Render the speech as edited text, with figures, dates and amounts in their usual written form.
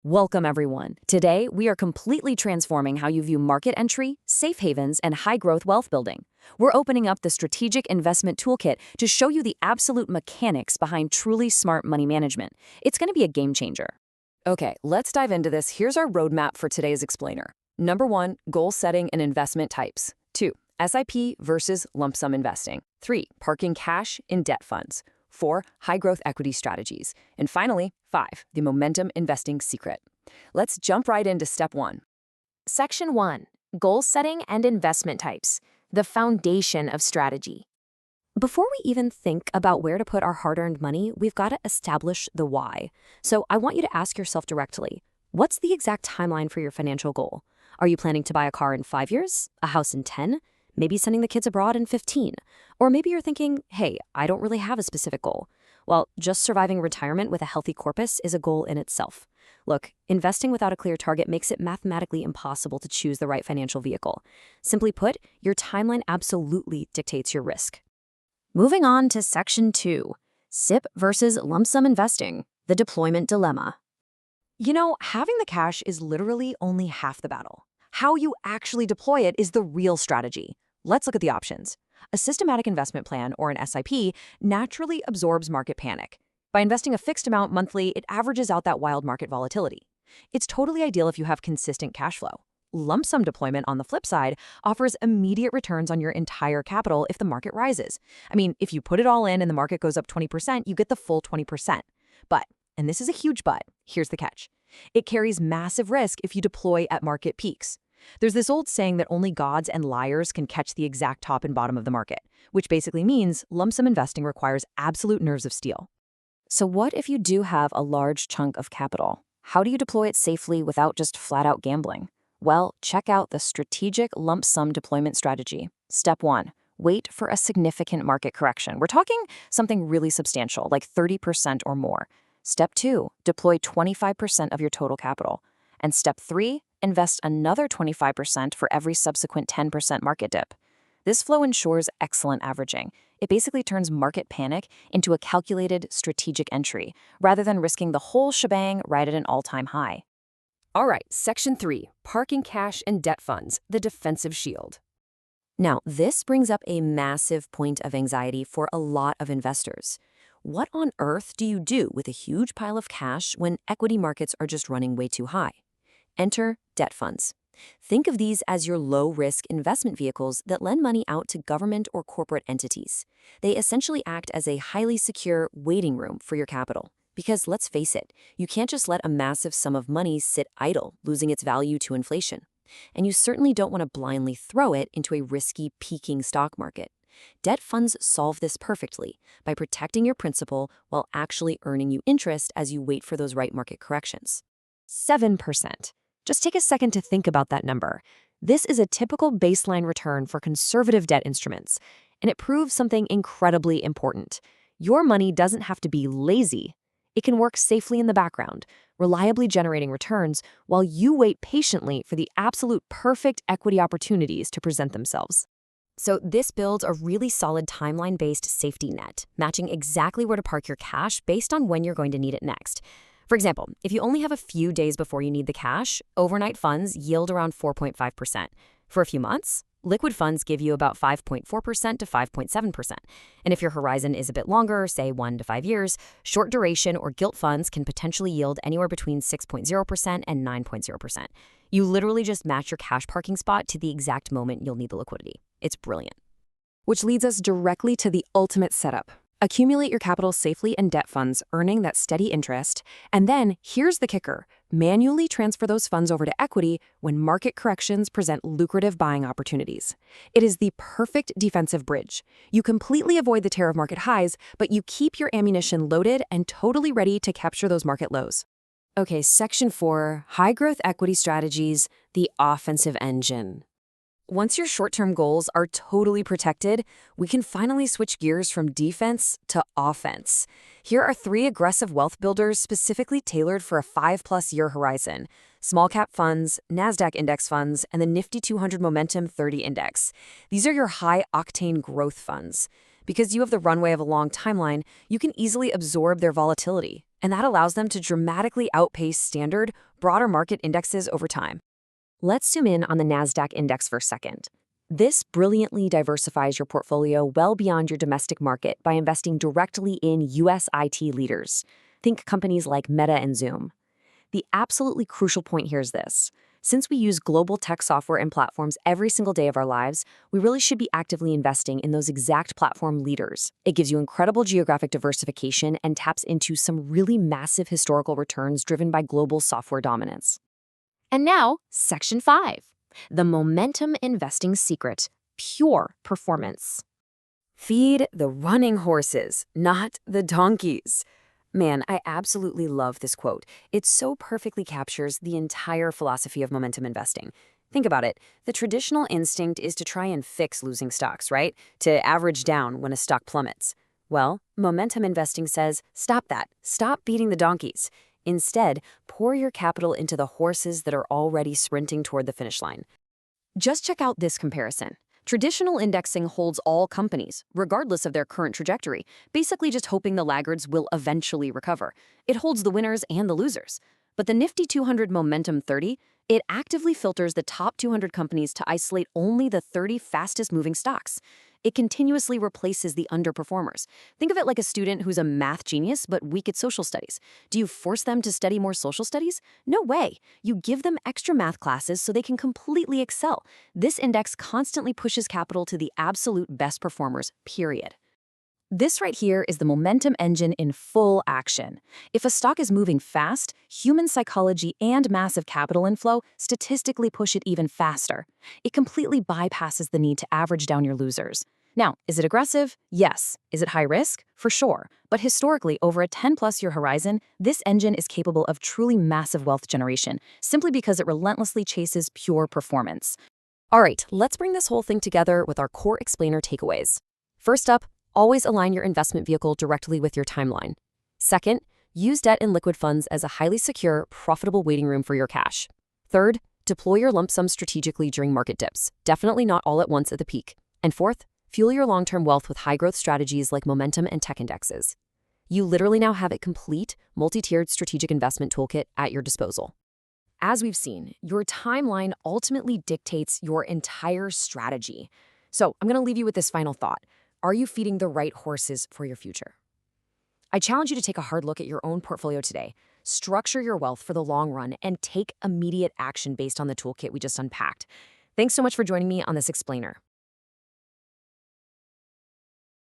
Welcome, everyone. Today, we are completely transforming how you view market entry, safe havens, and high-growth wealth building. We're opening up the Strategic Investment Toolkit to show you the absolute mechanics behind truly smart money management. It's going to be a game changer. Okay, let's dive into this. Here's our roadmap for today's explainer. Number 1, goal setting and investment types. 2, SIP versus lump sum investing. 3, parking cash in debt funds. 4, high-growth equity strategies. And finally, 5, the momentum investing secret. Let's jump right into step 1. Section 1. Goal setting and investment types. The foundation of strategy. Before we even think about where to put our hard-earned money, we've got to establish the why. So I want you to ask yourself directly, what's the exact timeline for your financial goal? Are you planning to buy a car in 5 years? A house in 10? Maybe sending the kids abroad in 15. Or maybe you're thinking, hey, I don't really have a specific goal. Well, just surviving retirement with a healthy corpus is a goal in itself. Look, investing without a clear target makes it mathematically impossible to choose the right financial vehicle. Simply put, your timeline absolutely dictates your risk. Moving on to Section 2, SIP versus lump sum investing, the deployment dilemma. You know, having the cash is literally only half the battle. How you actually deploy it is the real strategy. Let's look at the options. A systematic investment plan, or an SIP, naturally absorbs market panic. By investing a fixed amount monthly, it averages out that wild market volatility. It's totally ideal if you have consistent cash flow. Lump sum deployment, on the flip side, offers immediate returns on your entire capital if the market rises. I mean, if you put it all in and the market goes up 20%, you get the full 20%. But, and this is a huge but, here's the catch. It carries massive risk if you deploy at market peaks. There's this old saying that only gods and liars can catch the exact top and bottom of the market, which basically means lump sum investing requires absolute nerves of steel. So what if you do have a large chunk of capital? How do you deploy it safely without just flat-out gambling? Well, check out the strategic lump sum deployment strategy. Step 1, wait for a significant market correction. We're talking something really substantial, like 30% or more. Step 2, deploy 25% of your total capital. And step 3, invest another 25% for every subsequent 10% market dip. This flow ensures excellent averaging. It basically turns market panic into a calculated strategic entry, rather than risking the whole shebang right at an all-time high. All right, Section 3, parking cash in debt funds, the defensive shield. Now, this brings up a massive point of anxiety for a lot of investors. What on earth do you do with a huge pile of cash when equity markets are just running way too high? Enter debt funds. Think of these as your low-risk investment vehicles that lend money out to government or corporate entities. They essentially act as a highly secure waiting room for your capital. Because let's face it, you can't just let a massive sum of money sit idle, losing its value to inflation. And you certainly don't want to blindly throw it into a risky, peaking stock market. Debt funds solve this perfectly by protecting your principal while actually earning you interest as you wait for those right market corrections. 7%. Just take a second to think about that number. This is a typical baseline return for conservative debt instruments, and it proves something incredibly important. Your money doesn't have to be lazy. It can work safely in the background, reliably generating returns while you wait patiently for the absolute perfect equity opportunities to present themselves. So this builds a really solid timeline-based safety net, matching exactly where to park your cash based on when you're going to need it next. For example, if you only have a few days before you need the cash, overnight funds yield around 4.5%. For a few months, liquid funds give you about 5.4% to 5.7%. And if your horizon is a bit longer, say 1 to 5 years, short duration or gilt funds can potentially yield anywhere between 6.0% and 9.0%. You literally just match your cash parking spot to the exact moment you'll need the liquidity. It's brilliant. Which leads us directly to the ultimate setup. Accumulate your capital safely in debt funds, earning that steady interest. And then, here's the kicker, manually transfer those funds over to equity when market corrections present lucrative buying opportunities. It is the perfect defensive bridge. You completely avoid the terror of market highs, but you keep your ammunition loaded and totally ready to capture those market lows. Okay, Section 4, high-growth equity strategies, the offensive engine. Once your short-term goals are totally protected, we can finally switch gears from defense to offense. Here are 3 aggressive wealth builders specifically tailored for a 5+ year horizon: small-cap funds, NASDAQ index funds, and the Nifty 200 Momentum 30 Index. These are your high-octane growth funds. Because you have the runway of a long timeline, you can easily absorb their volatility, and that allows them to dramatically outpace standard, broader market indexes over time. Let's zoom in on the NASDAQ index for a second. This brilliantly diversifies your portfolio well beyond your domestic market by investing directly in US IT leaders. Think companies like Meta and Zoom. The absolutely crucial point here is this. Since we use global tech software and platforms every single day of our lives, we really should be actively investing in those exact platform leaders. It gives you incredible geographic diversification and taps into some really massive historical returns driven by global software dominance. And now, Section 5, the momentum investing secret, pure performance. Feed the running horses, not the donkeys. Man, I absolutely love this quote. It so perfectly captures the entire philosophy of momentum investing. Think about it. The traditional instinct is to try and fix losing stocks, right? To average down when a stock plummets. Well, momentum investing says, stop that. Stop beating the donkeys. Instead, pour your capital into the horses that are already sprinting toward the finish line. Just check out this comparison. Traditional indexing holds all companies, regardless of their current trajectory, basically just hoping the laggards will eventually recover. It holds the winners and the losers. But the Nifty 200 Momentum 30, it actively filters the top 200 companies to isolate only the 30 fastest moving stocks. It continuously replaces the underperformers. Think of it like a student who's a math genius but weak at social studies. Do you force them to study more social studies? No way. You give them extra math classes so they can completely excel. This index constantly pushes capital to the absolute best performers, period. This right here is the momentum engine in full action. If a stock is moving fast, human psychology and massive capital inflow statistically push it even faster. It completely bypasses the need to average down your losers. Now, is it aggressive? Yes. Is it high risk? For sure. But historically, over a 10-plus year horizon, this engine is capable of truly massive wealth generation, simply because it relentlessly chases pure performance. All right, let's bring this whole thing together with our core explainer takeaways. First up, always align your investment vehicle directly with your timeline. Second, use debt and liquid funds as a highly secure, profitable waiting room for your cash. Third, deploy your lump sum strategically during market dips, definitely not all at once at the peak. And fourth, fuel your long-term wealth with high-growth strategies like momentum and tech indexes. You literally now have a complete, multi-tiered strategic investment toolkit at your disposal. As we've seen, your timeline ultimately dictates your entire strategy. So I'm going to leave you with this final thought. Are you feeding the right horses for your future? I challenge you to take a hard look at your own portfolio today, structure your wealth for the long run, and take immediate action based on the toolkit we just unpacked. Thanks so much for joining me on this explainer.